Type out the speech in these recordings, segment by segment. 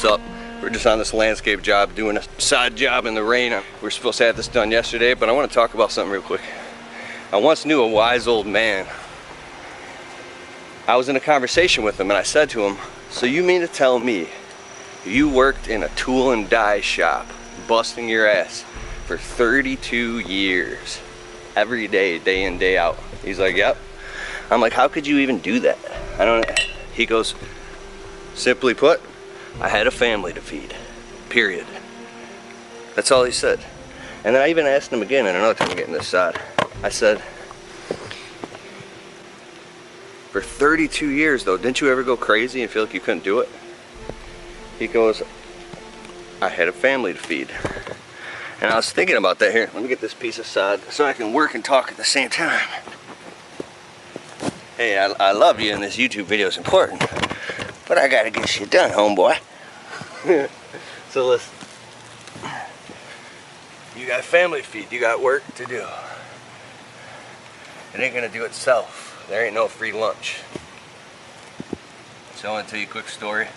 what's up? We're just on this landscape job, doing a side job in the rain. We're supposed to have this done yesterday, but I want to talk about something real quick. I once knew a wise old man. I was in a conversation with him and I said to him, so you mean to tell me you worked in a tool and die shop, busting your ass for 32 years, every day, day in, day out? He's like, yep. I'm like, how could you even do that? I don't know. He goes, simply put, I had a family to feed, period. That's all he said. And then I even asked him again, and another time I'm getting this side. I said, for 32 years though, didn't you ever go crazy and feel like you couldn't do it? He goes, I had a family to feed. And I was thinking about that here. Let me get this piece of sod so I can work and talk at the same time. Hey, I love you and this YouTube video is important, but I gotta get shit done, homeboy. So listen, you got family to feed, you got work to do. It ain't gonna do itself. There ain't no free lunch. So I want to tell you a quick story.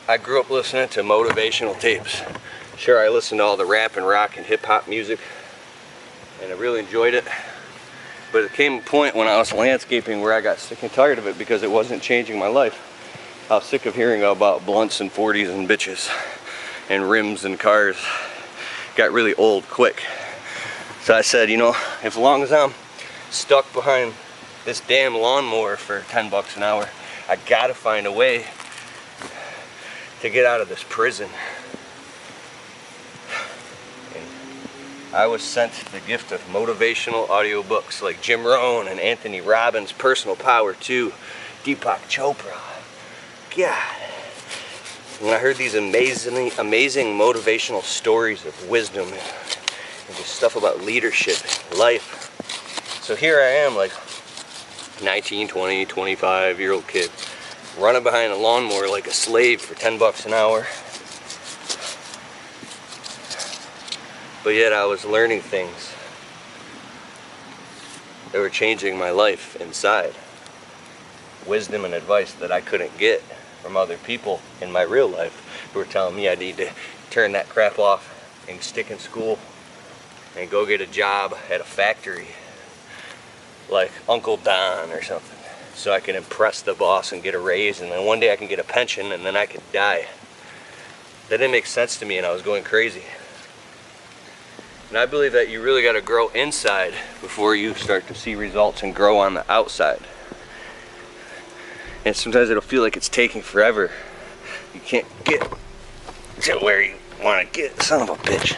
I grew up listening to motivational tapes. Sure, I listened to all the rap and rock and hip hop music, and I really enjoyed it. But it came a point when I was landscaping where I got sick and tired of it because it wasn't changing my life. I was sick of hearing about blunts and 40s and bitches and rims and cars. Got really old quick. So I said, you know, as long as I'm stuck behind this damn lawnmower for 10 bucks an hour, I gotta find a way to get out of this prison. I was sent the gift of motivational audiobooks like Jim Rohn and Anthony Robbins' Personal Power 2, Deepak Chopra. God. When I heard these amazing motivational stories of wisdom and just stuff about leadership, life. So here I am, like 19, 20, 25-year-old kid, running behind a lawnmower like a slave for 10 bucks an hour. But yet I was learning things that were changing my life inside. Wisdom and advice that I couldn't get from other people in my real life who were telling me I need to turn that crap off and stick in school and go get a job at a factory like Uncle Don or something, so I can impress the boss and get a raise, and then one day I can get a pension and then I could die. That didn't make sense to me and I was going crazy. And I believe that you really got to grow inside before you start to see results and grow on the outside. And sometimes it'll feel like it's taking forever. You can't get to where you want to get, son of a bitch.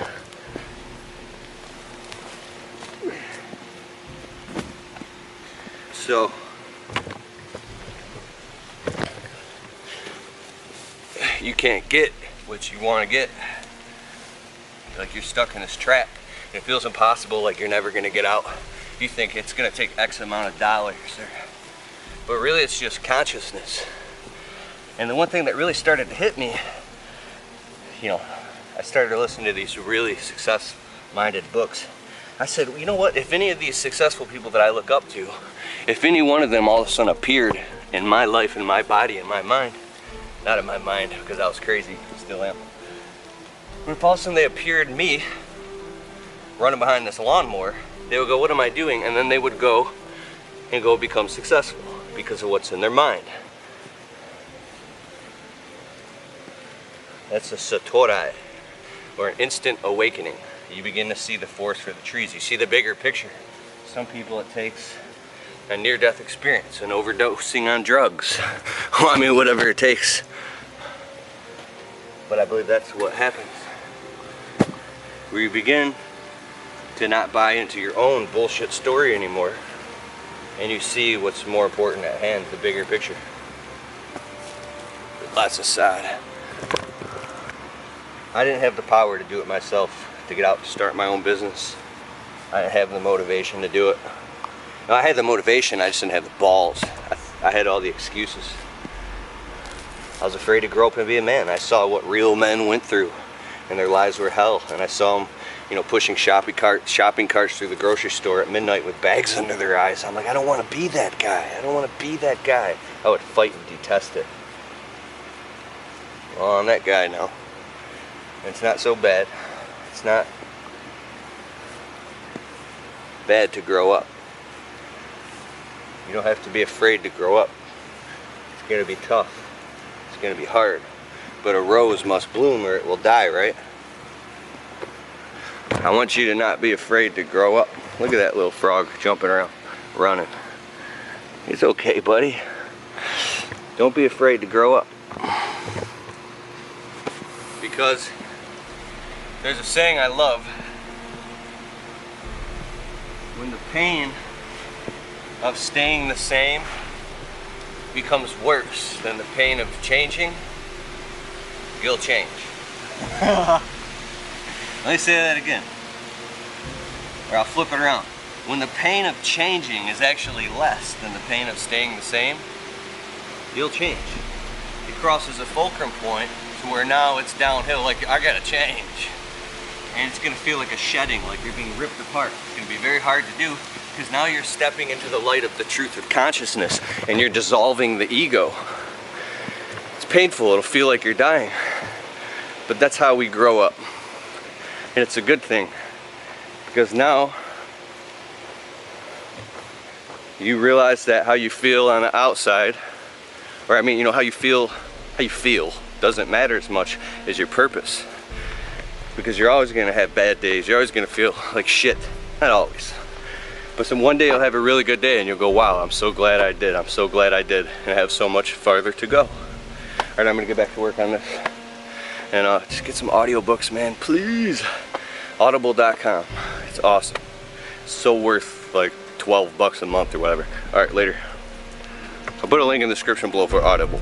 So, you can't get what you want to get. Like you're stuck in this trap. It feels impossible, like you're never going to get out. You think it's going to take X amount of dollars. But really it's just consciousness. And the one thing that really started to hit me, you know, I started to listen to these really success-minded books. I said, you know what, if any of these successful people that I look up to, if any one of them all of a sudden appeared in my life, in my body, in my mind, not in my mind because I was crazy, still am. But if all of a sudden they appeared in me, running behind this lawnmower, they would go, what am I doing? And then they would go and go become successful because of what's in their mind. That's a satori, or an instant awakening. You begin to see the forest for the trees. You see the bigger picture. Some people it takes a near-death experience, an overdosing on drugs. Well, I mean, whatever it takes. But I believe that's what happens. Where you begin to not buy into your own bullshit story anymore, and you see what's more important at hand, the bigger picture. Lots of side. I didn't have the power to do it myself, to get out to start my own business. I didn't have the motivation to do it. No, I had the motivation, I just didn't have the balls. I had all the excuses. I was afraid to grow up and be a man. I saw what real men went through, and their lives were hell. And I saw them, you know, pushing shopping carts through the grocery store at midnight with bags under their eyes. I'm like, I don't want to be that guy. I don't want to be that guy. I would fight and detest it. Well, I'm that guy now. It's not so bad. It's not bad to grow up. You don't have to be afraid to grow up. It's going to be tough. It's going to be hard. But a rose must bloom or it will die, right? I want you to not be afraid to grow up. Look at that little frog jumping around, running. It's okay, buddy. Don't be afraid to grow up. Because there's a saying I love. When the pain of staying the same becomes worse than the pain of changing, you'll change. Let me say that again. Or I'll flip it around. When the pain of changing is actually less than the pain of staying the same, you'll change. It crosses a fulcrum point to where now it's downhill, like I gotta change. And it's gonna feel like a shedding, like you're being ripped apart. It's gonna be very hard to do because now you're stepping into the light of the truth of consciousness and you're dissolving the ego. It's painful, it'll feel like you're dying. But that's how we grow up. And it's a good thing because now you realize that how you feel on the outside, or I mean, you know, how you feel doesn't matter as much as your purpose. Because you're always gonna have bad days, you're always gonna feel like shit. Not always. But one day you'll have a really good day and you'll go, wow, I'm so glad I did, I'm so glad I did, and I have so much farther to go. Alright, I'm gonna get back to work on this. And just get some audiobooks, man, please. Audible.com, it's awesome. It's so worth like $12 a month or whatever. Alright, later. I'll put a link in the description below for Audible.